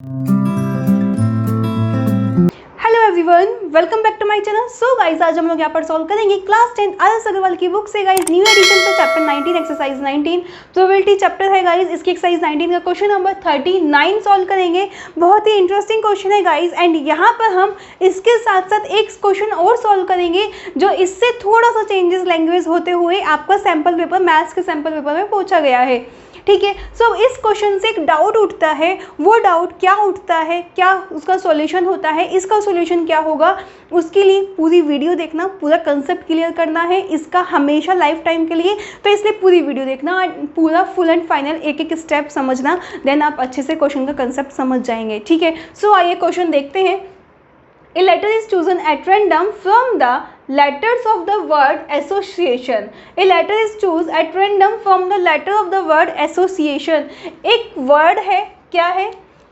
Hello everyone, welcome back to my channel. So guys, आज हम लोग यहाँ पर सॉल्व करेंगे क्लास 10 आदर्श अग्रवाल की बुक से गाइस न्यू एडिशन पे चैप्टर 19 एक्सरसाइज 19 प्रोबेबिलिटी चैप्टर है गाइस। इसकी एक्सरसाइज 19 का क्वेश्चन नंबर 39 सॉल्व करेंगे। बहुत ही इंटरेस्टिंग क्वेश्चन है गाइस। एंड यहाँ पर हम इसके साथ साथ एक क्वेश्चन और सॉल्व करेंगे जो इससे थोड़ा सा चेंजेस लैंग्वेज होते हुए आपका सैम्पल पेपर, मैथ्स के सैम्पल पेपर में पूछा गया है। ठीक है। सो इस क्वेश्चन से एक डाउट उठता है, वो डाउट क्या उठता है, क्या उसका सॉल्यूशन होता है, इसका सॉल्यूशन क्या होगा, उसके लिए पूरी वीडियो देखना, पूरा कंसेप्ट क्लियर करना है इसका हमेशा लाइफ टाइम के लिए। तो इसलिए पूरी वीडियो देखना, पूरा फुल एंड फाइनल एक एक स्टेप समझना, देन आप अच्छे से क्वेश्चन का कंसेप्ट समझ जाएंगे। ठीक है। सो आइए क्वेश्चन देखते हैं। A letter is chosen at random from the letters of the word association. A letter is chosen at random from the letter of the word association. एक वर्ड है, क्या है?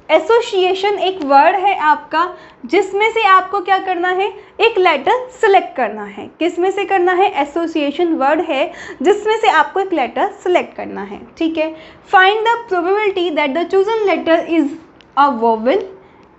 एसोसिएशन एक वर्ड है आपका, जिसमें से आपको क्या करना है, एक लेटर सेलेक्ट करना है। किस में से करना है? एसोसिएशन वर्ड है जिसमें से आपको एक लेटर सेलेक्ट करना है। ठीक है। Find the probability that the chosen letter is a vowel,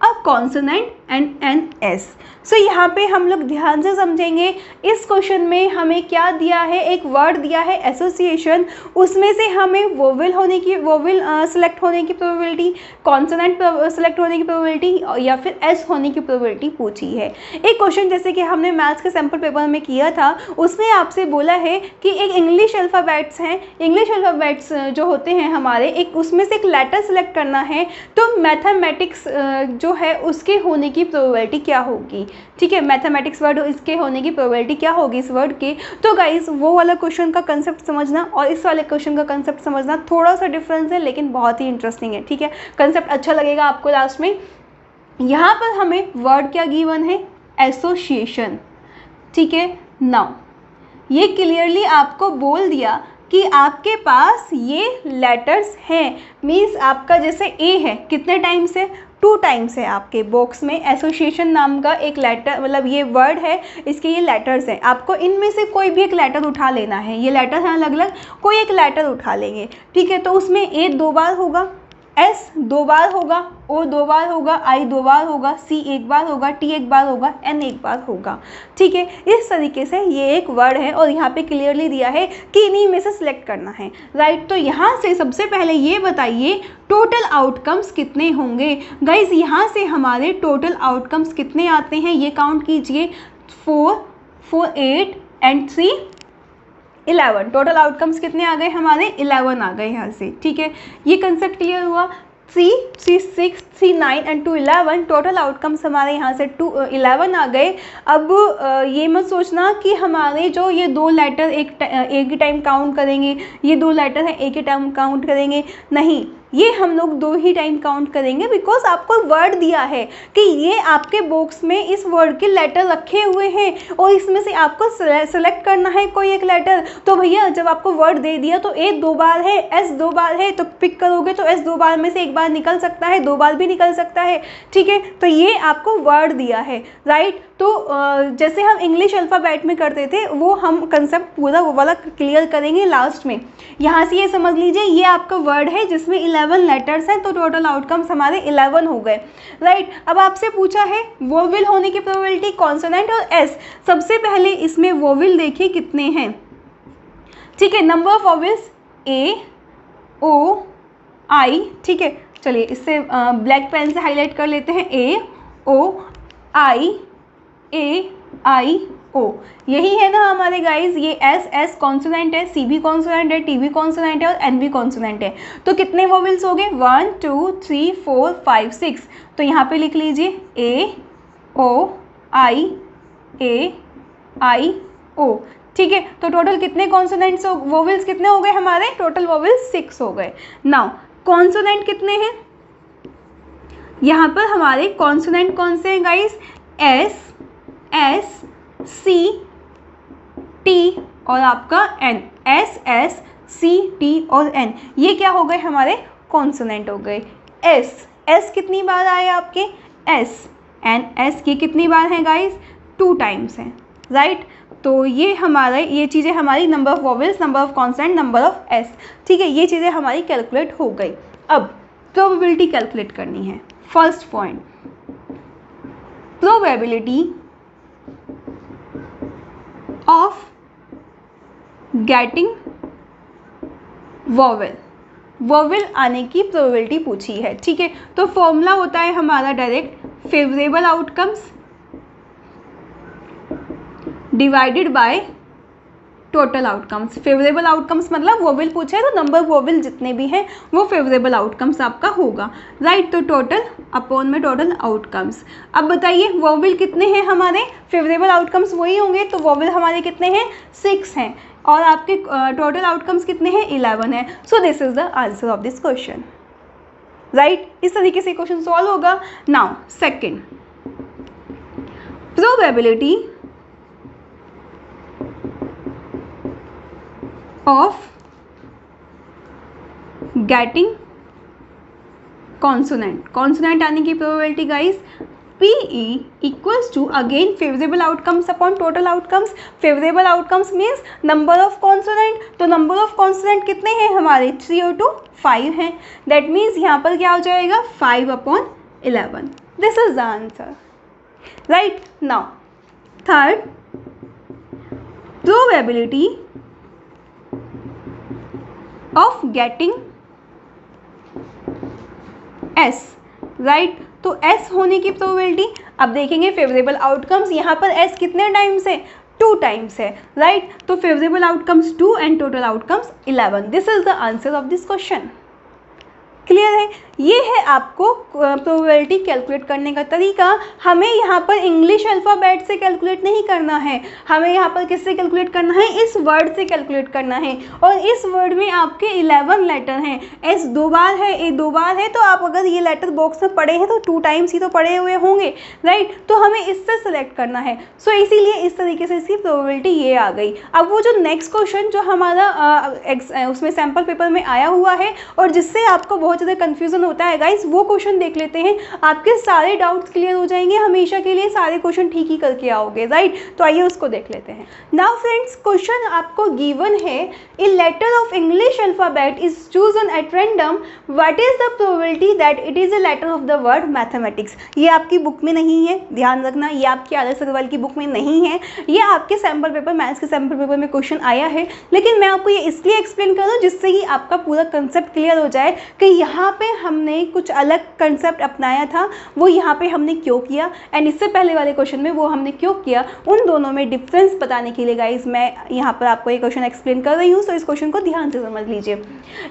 a consonant and N S. So यहाँ पे हम लोग ध्यान से समझेंगे। इस क्वेश्चन में हमें क्या दिया है, एक वर्ड दिया है एसोसिएशन, उसमें से हमें वोवेल सेलेक्ट होने की प्रोबेबिलिटी, कॉन्सोनेंट सेलेक्ट होने की प्रोबेबिलिटी या फिर एस होने की प्रोबेबिलिटी पूछी है। एक क्वेश्चन जैसे कि हमने मैथ्स के सैम्पल पेपर में किया था, उसमें आपसे बोला है कि एक इंग्लिश अल्फ़ाबेट्स हैं, इंग्लिश अल्फ़ाबेट्स जो होते हैं हमारे, एक उसमें से एक लेटर सेलेक्ट करना है, तो मैथमेटिक्स जो है उसके होने की प्रोबेबिलिटी क्या होगी। ठीक है। मैथमेटिक्स वर्ड इसके होने की प्रोबेबिलिटी क्या होगी इस वर्ड के। तो गाइस वो वाला क्वेश्चन का कंसेप्ट समझना और इस वाले क्वेश्चन का कंसेप्ट समझना थोड़ा सा डिफरेंस है, लेकिन बहुत ही इंटरेस्टिंग है। ठीक है। कंसेप्ट अच्छा लगेगा आपको लास्ट में। यहाँ पर हमें वर्ड क्या गिवन है? एसोसिएशन। ठीक है। नाउ ये क्लियरली आपको बोल दिया कि आपके पास ये लेटर्स हैं। मीन्स आपका जैसे ए है, कितने टाइम से? 2 टाइम्स है आपके बॉक्स में। एसोसिएशन नाम का एक लेटर, मतलब ये वर्ड है, इसके ये लेटर्स हैं। आपको इनमें से कोई भी एक लेटर उठा लेना है। ये लेटर हैं अलग अलग, कोई एक लेटर उठा लेंगे। ठीक है। तो उसमें ए 2 बार होगा, एस 2 बार होगा, ओ 2 बार होगा, आई 2 बार होगा, सी 1 बार होगा, टी 1 बार होगा, एन 1 बार होगा। ठीक है। इस तरीके से ये एक वर्ड है और यहाँ पे क्लियरली दिया है कि इन्हीं में से सिलेक्ट करना है। राइट। तो यहाँ से सबसे पहले ये बताइए टोटल आउटकम्स कितने होंगे। गाइज यहाँ से हमारे टोटल आउटकम्स कितने आते हैं ये काउंट कीजिए। 4, 4, 8 एंड 3 11। टोटल आउटकम्स कितने आ गए हमारे? 11 आ गए यहाँ से। ठीक है। ये कंसेप्ट क्लियर हुआ। 3, 3, 6, 3, 9 एंड 2 11। टोटल आउटकम्स हमारे यहाँ से 11 आ गए। अब ये मत सोचना कि हमारे जो ये 2 लेटर एक ही टाइम काउंट करेंगे, ये 2 लेटर हैं एक ही टाइम काउंट करेंगे, नहीं, ये हम लोग 2 ही टाइम काउंट करेंगे। बिकॉज आपको वर्ड दिया है कि ये आपके बॉक्स में इस वर्ड के लेटर रखे हुए हैं और इसमें से आपको सेलेक्ट करना है कोई एक लेटर। तो भैया जब आपको वर्ड दे दिया तो ए 2 बार है, एस 2 बार है, तो पिक करोगे तो एस 2 बार में से 1 बार निकल सकता है, 2 बार भी निकल सकता है। ठीक है। तो ये आपको वर्ड दिया है। राइट। तो जैसे हम इंग्लिश अल्फ़ाबेट में करते थे वो हम कंसेप्ट पूरा वो वाला क्लियर करेंगे लास्ट में। यहाँ से ये समझ लीजिए ये आपका वर्ड है जिसमें 11 लेटर्स हैं, तो टोटल आउटकम्स हमारे 11 हो गए। राइट। अब आपसे पूछा है वोवेल होने की प्रोबेबिलिटी, कॉन्सोनेंट और एस। सबसे पहले इसमें वोवेल देखिए कितने हैं। ठीक है। नंबर ऑफ वोवेल्स ए, ओ, आई। ठीक है। चलिए इससे ब्लैक पेन से हाईलाइट कर लेते हैं। ए, ओ, आई, ए, आई, ओ। यही है ना हमारे गाइज। ये एस कॉन्सोनेंट है, सी भी कॉन्सोनेंट है, टी भी कॉन्सोनेंट है और एन भी कॉन्सोनेंट है। तो कितने वोवेल्स हो गए? 1, 2, 3, 4, 5, 6। तो यहाँ पे लिख लीजिए ए, ओ, आई, ए, आई, ओ। ठीक है। तो टोटल कितने कॉन्सोनेंट्स वोवेल्स कितने हो गए हमारे? टोटल वोवेल्स 6 हो गए। नाउ कॉन्सोनेंट कितने हैं? यहाँ पर हमारे कॉन्सोनेंट कौन से हैं गाइज? एस, एस, सी, टी और आपका एन। एस, एस, सी, टी और एन, ये क्या हो गए हमारे? कॉन्सोनेंट हो गए। एस, एस कितनी बार आए आपके? एस एंड एस की कितनी बार हैं गाइज? 2 टाइम्स हैं। राइट। तो ये हमारा ये चीज़ें हमारी number of vowels, number of consonant, number of S. ठीक है। ये चीज़ें हमारी कैलकुलेट हो गई। अब प्रोबेबिलिटी कैलकुलेट करनी है। First point, probability of getting vowel, vowel आने की प्रोबेबिलिटी पूछी है, ठीक है। तो फॉर्मूला होता है हमारा direct favourable outcomes divided by total outcomes. Favourable outcomes मतलब वोवेल पूछा है तो नंबर वोवेल जितने भी हैं वो फेवरेबल आउटकम्स आपका होगा, राइट। तो टोटल अपॉन में टोटल आउटकम्स। अब बताइए वोवेल कितने हैं हमारे, फेवरेबल आउटकम्स वही होंगे तो वोवेल हमारे कितने हैं 6 हैं और आपके टोटल आउटकम्स कितने हैं 11 हैं। So this is the answer of this question, right. इस तरीके से क्वेश्चन सॉल्व होगा। Now second, probability of getting consonant, consonant आने की probability guys PE equals to again favorable outcomes upon total outcomes। favorable outcomes means number of consonant, तो number of consonant कितने हैं हमारे 3 और 2 5 हैं, that means यहाँ पर क्या हो जाएगा 5 upon 11। this is the answer, right। now third, probability of getting S, right. तो S होने की प्रोबेबिलिटी, अब देखेंगे फेवरेबल आउटकम्स यहाँ पर S कितने टाइम्स है 2 टाइम्स है, राइट। तो favourable outcomes 2 and total outcomes 11। This is the answer of this question. Clear है, ये है आपको प्रोबेबिलिटी कैलकुलेट करने का तरीका। हमें यहाँ पर इंग्लिश अल्फ़ाबेट से कैलकुलेट नहीं करना है, हमें यहाँ पर किससे कैलकुलेट करना है, इस वर्ड से कैलकुलेट करना है। और इस वर्ड में आपके 11 लेटर हैं, एस 2 बार है, ए 2 बार है, तो आप अगर ये लेटर बॉक्स में पढ़े हैं तो 2 टाइम्स ही तो पढ़े हुए होंगे, राइट। तो हमें इससे सेलेक्ट करना है। सो इसीलिए इस तरीके से इसकी प्रोबेबिलिटी ये आ गई। अब वो जो नेक्स्ट क्वेश्चन जो हमारा उसमें सैम्पल पेपर में आया हुआ है और जिससे आपको बहुत ज़्यादा कन्फ्यूजन होता है गाइस, वो क्वेश्चन देख लेते हैं, आपके सारे डाउट्स क्लियर हो जाएंगे, हमेशा के लिए सारे क्वेश्चन ठीक ही करके आओगे, राइट। तो आइए उसको देख लेते हैं। नाउ फ्रेंड्स, क्वेश्चन आपको गिवन है, a letter of English alphabet is chosen at random, what is the probability that it is a letter of the word mathematics. ये आपकी बुक में नहीं है, ध्यान रखना, ये आपकी आदर्श अग्रवाल की बुक में नहीं है, ये आपके सैम्पल पेपर, मैथ्स के सैम्पल पेपर में क्वेश्चन आया है। लेकिन मैं आपको ये इसलिए एक्सप्लेन कर रहा हूँ जिससे कि आपका पूरा कंसेप्ट क्लियर हो जाए कि यहाँ पे हमने कुछ अलग कंसेप्ट अपनाया था, वो यहाँ पे हमने क्यों किया, एंड इससे पहले वाले क्वेश्चन में वो हमने क्यों किया, उन दोनों में डिफरेंस बताने के लिए गाइस मैं यहाँ पर आपको ये क्वेश्चन एक्सप्लेन कर रही हूँ। तो इस क्वेश्चन को ध्यान से समझ लीजिए।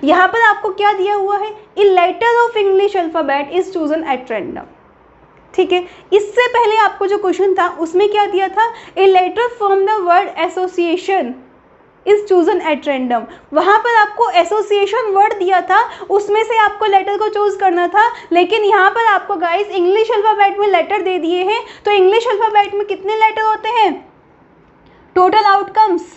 यहाँ पर आपको क्या दिया हुआ है, a letter of English alphabet is chosen at random, ठीक है। इससे पहले आपको जो क्वेश्चन था उसमें क्या दिया था, a letter from the word association is chosen at random. वहाँ पर आपको एसोसिएशन वर्ड दिया था, उसमें से आपको लेटर को चूज करना था। लेकिन यहाँ पर आपको गाइस इंग्लिश अल्फाबेट में लेटर दे दिए हैं, तो इंग्लिश अल्फाबेट में कितने लेटर होते हैं, टोटल आउटकम्स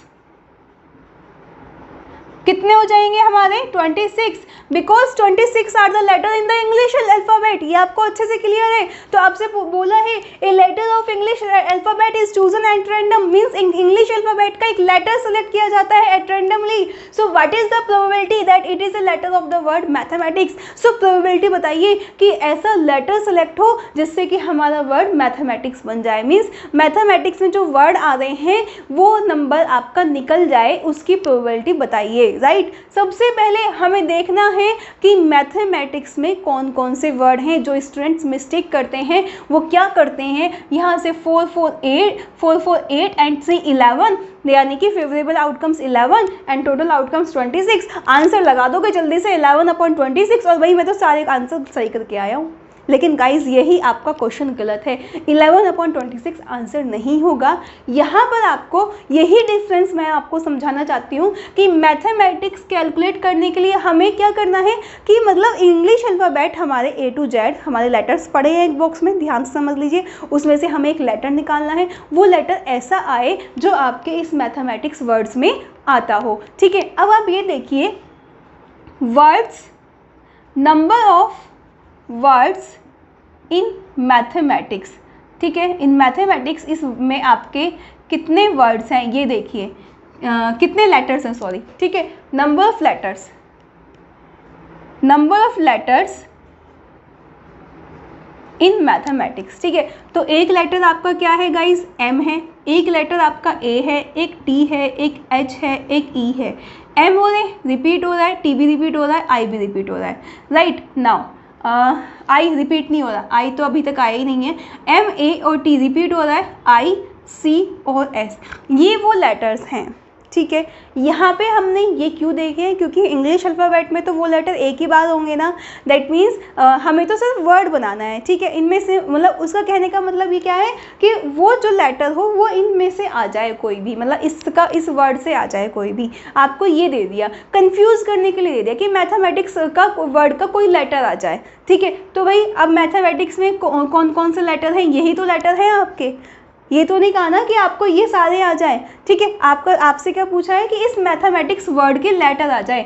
कितने हो जाएंगे हमारे 26, because 26 are the letter in the English alphabet. ये आपको अच्छे से क्लियर है। तो आपसे बोला है a letter of English alphabet is chosen at random, means English alphabet का एक लेटर सेलेक्ट किया जाता है at randomly. So what is the probability that it is a letter of the word mathematics. So probability बताइए कि ऐसा letter select हो जिससे कि हमारा वर्ड मैथमेटिक्स बन जाए, मीन्स मैथमेटिक्स में जो वर्ड आ रहे हैं वो नंबर आपका निकल जाए, उसकी प्रोबेबिलिटी बताइए, राइट। सबसे पहले हमें देखना है कि मैथमेटिक्स में कौन कौन से वर्ड हैं जो स्टूडेंट्स मिस्टेक करते हैं। वो क्या करते हैं, यहाँ से 4 4 8 एंड 3 11, यानी कि favourable outcomes 11 and total outcomes 26। Answer लगा दोगे जल्दी से 11/26, और भाई मैं तो सारे आंसर सही करके आया हूँ। लेकिन गाइज यही आपका क्वेश्चन गलत है, 11/26 आंसर नहीं होगा। यहाँ पर आपको यही डिफरेंस मैं आपको समझाना चाहती हूँ कि मैथमेटिक्स कैलकुलेट करने के लिए हमें क्या करना है कि मतलब इंग्लिश अल्फ़ाबेट हमारे A to Z हमारे लेटर्स पड़े हैं एक बॉक्स में, ध्यान से समझ लीजिए। उसमें से हमें एक लेटर निकालना है, वो लेटर ऐसा आए जो आपके इस मैथमेटिक्स वर्ड्स में आता हो, ठीक है। अब आप ये देखिए, words, number of words in mathematics, ठीक है। इन मैथमेटिक्स इसमें आपके कितने वर्ड्स हैं ये देखिए, कितने लेटर्स हैं, सॉरी, ठीक है। Number of letters in mathematics, ठीक है। तो एक लेटर आपका क्या है गाइज, एम है, एक लेटर आपका ए है, एक टी है, एक एच है, एक ई है। एम हो रहे रिपीट हो रहा है, टी भी रिपीट हो रहा है, आई भी रिपीट हो रहा है, राइट। नाउ आई रिपीट नहीं हो रहा, आई तो अभी तक आया ही नहीं है। एम, ए और टी रिपीट हो रहा है, आई, सी और एस, ये वो लेटर्स हैं, ठीक है। यहाँ पे हमने ये क्यों देखे हैं, क्योंकि इंग्लिश अल्फ़ाबेट में तो वो लेटर एक ही बार होंगे ना, दैट मीन्स हमें तो सिर्फ वर्ड बनाना है, ठीक है। इनमें से मतलब उसका कहने का मतलब ये क्या है कि वो जो लेटर हो वो इनमें से आ जाए कोई भी, मतलब इसका इस वर्ड से आ जाए कोई भी। आपको ये दे दिया कंफ्यूज करने के लिए दे दिया कि मैथमेटिक्स का वर्ड का कोई लेटर आ जाए, ठीक है। तो भाई अब मैथमेटिक्स में कौन कौन से लेटर हैं, यही तो लेटर हैं आपके, ये तो नहीं कहा ना कि आपको ये सारे आ जाए, ठीक है। आपसे क्या पूछा है कि इस मैथमेटिक्स वर्ड के लेटर आ जाए,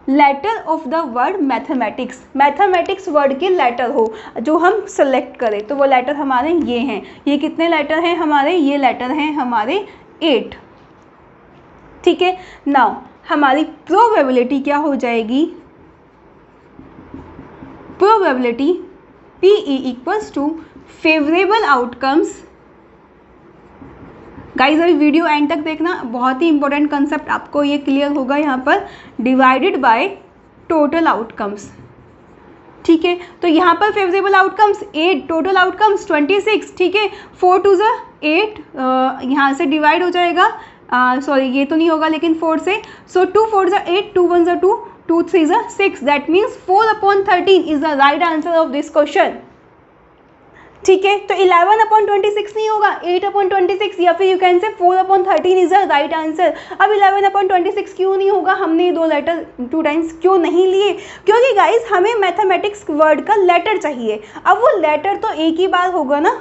letter of the word mathematics, mathematics word के लेटर हो जो हम सेलेक्ट करें, तो वो लेटर हमारे ये हैं। ये कितने लेटर हैं हमारे, ये लेटर हैं हमारे 8, ठीक है। नाउ हमारी प्रोबेबिलिटी क्या हो जाएगी, probability PE equals to favourable outcomes. Guys अभी वीडियो एंड तक देखना, बहुत ही इंपॉर्टेंट कंसेप्ट आपको ये क्लियर होगा यहाँ पर, डिवाइडेड बाय टोटल आउटकम्स, ठीक है। तो यहाँ पर फेवरेबल आउटकम्स 8, टोटल आउटकम्स 26, ठीक है। 4 टू ज़ा 8, यहाँ से डिवाइड हो जाएगा, सॉरी ये तो नहीं होगा लेकिन 4 से, सो 2 4 ज़ा 8, 2 1 ज़ा 2, 2 3 ज़ा 6, that means 4/13 is the right answer of this question, ठीक है। तो 11/26 नहीं होगा, 8/26, या फिर you can say 4/13 is the right answer. अब 11/26 क्यों नहीं होगा, हमने ये दो लेटर 2 टाइम्स क्यों नहीं लिए, क्योंकि गाइज हमें मैथमेटिक्स वर्ड का लेटर चाहिए। अब वो लेटर तो एक ही बार होगा ना,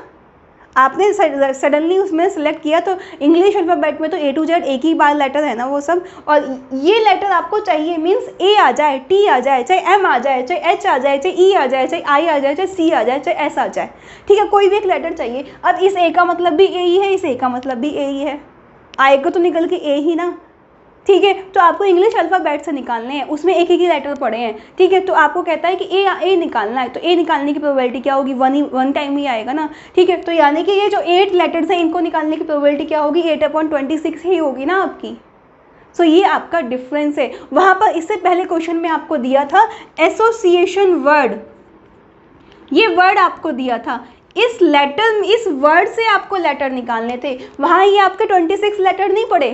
आपने सडनली उसमें सेलेक्ट किया, तो इंग्लिश अल्फ़ाबेट में तो A to Z एक ही बार लेटर है ना वो सब, और ये लेटर आपको चाहिए, मीन्स A आ जाए, T आ जाए, चाहे M आ जाए, चाहे H आ जाए, चाहे E आ जाए, चाहे I आ जाए, चाहे C आ जाए, चाहे S आ जाए, ठीक है। कोई भी एक लेटर चाहिए। अब इस A का मतलब भी A ही है, इस A का मतलब भी A ही है, आएगा तो निकल के A ही ना, ठीक है। तो आपको इंग्लिश अल्फ़ाबेट से निकालने हैं, उसमें एक ही लेटर पड़े हैं, ठीक है। तो आपको कहता है कि ए निकालना है, तो ए निकालने की प्रोबेबिलिटी क्या होगी, 1 टाइम ही आएगा ना, ठीक है। तो यानी कि ये जो 8 लेटर्स हैं इनको निकालने की प्रोबेबिलिटी क्या होगी, 8/26 ही होगी ना आपकी। सो ये आपका डिफरेंस है। वहाँ पर इससे पहले क्वेश्चन में आपको दिया था एसोसिएशन वर्ड, ये वर्ड आपको दिया था, इस वर्ड से आपको लेटर निकालने थे। वहाँ ये आपके 26 लेटर नहीं पड़े,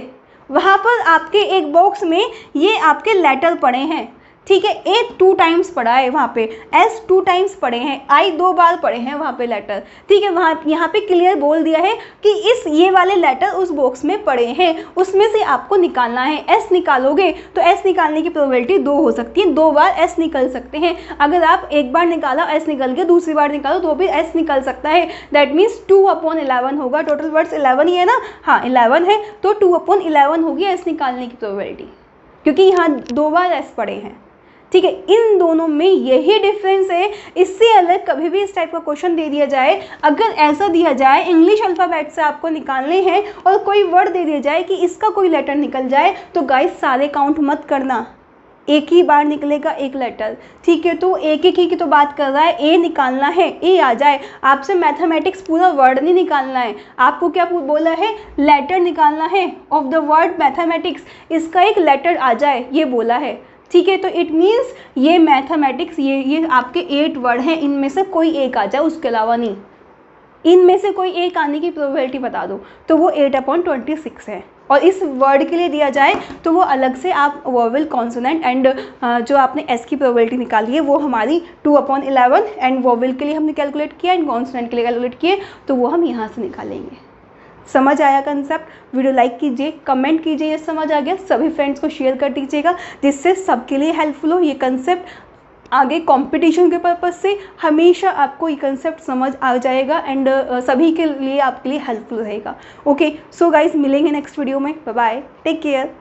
वहाँ पर आपके एक बॉक्स में ये आपके लेटर पड़े हैं, ठीक है। ए 2 टाइम्स पड़ा है वहाँ पे, एस 2 टाइम्स पड़े हैं, आई 2 बार पड़े हैं वहाँ पे लेटर, ठीक है। वहाँ यहाँ पे क्लियर बोल दिया है कि ये वाले लेटर उस बॉक्स में पड़े हैं, उसमें से आपको निकालना है। एस निकालोगे तो एस निकालने की प्रोबेबिलिटी 2 हो सकती है, 2 बार एस निकल सकते हैं। अगर आप एक बार निकाला एस निकल गया, दूसरी बार निकालो तो भी एस निकल सकता है, दैट मीन्स 2/11 होगा। टोटल वर्ड्स 11 ही है ना, हाँ 11 है, तो 2/11 होगी एस निकालने की प्रोबेबिलिटी, क्योंकि यहाँ 2 बार एस पड़े हैं, ठीक है। इन दोनों में यही डिफरेंस है। इससे अलग कभी भी इस टाइप का क्वेश्चन दे दिया जाए, अगर ऐसा दिया जाए इंग्लिश अल्फ़ाबेट से आपको निकालने हैं और कोई वर्ड दे दिया जाए कि इसका कोई लेटर निकल जाए, तो गाइस सारे काउंट मत करना, एक ही बार निकलेगा एक लेटर, ठीक है। तो एक ही की तो बात कर रहा है, ए निकालना है, ए आ जाए। आपसे मैथमेटिक्स पूरा वर्ड नहीं निकालना है, आपको क्या बोला है, लेटर निकालना है ऑफ द वर्ड मैथमेटिक्स, इसका एक लेटर आ जाए ये बोला है, ठीक है। तो इट मीन्स ये मैथमेटिक्स ये आपके 8 वर्ड हैं, इनमें से कोई एक आ जाए, उसके अलावा नहीं, इनमें से कोई एक आने की प्रोबेबिलिटी बता दो, तो वो 8/26 है। और इस वर्ड के लिए दिया जाए तो वो अलग से आप वोवेल, कॉन्सोनेंट एंड जो आपने एस की प्रोबेबिलिटी निकाली है वो हमारी 2/11, एंड वोवेल के लिए हमने कैलकुलेट किया एंड कॉन्सोनेंट के लिए कैलकुलेट किए, तो वो हम यहाँ से निकालेंगे। समझ आया कंसेप्ट? वीडियो लाइक कीजिए, कमेंट कीजिए ये समझ आ गया, सभी फ्रेंड्स को शेयर कर दीजिएगा जिससे सबके लिए हेल्पफुल हो ये कंसेप्ट। आगे कंपटीशन के पर्पज़ से हमेशा आपको ये कंसेप्ट समझ आ जाएगा एंड सभी के लिए आपके लिए हेल्पफुल रहेगा। ओके, सो गाइस मिलेंगे नेक्स्ट वीडियो में, बाय बाय, टेक केयर।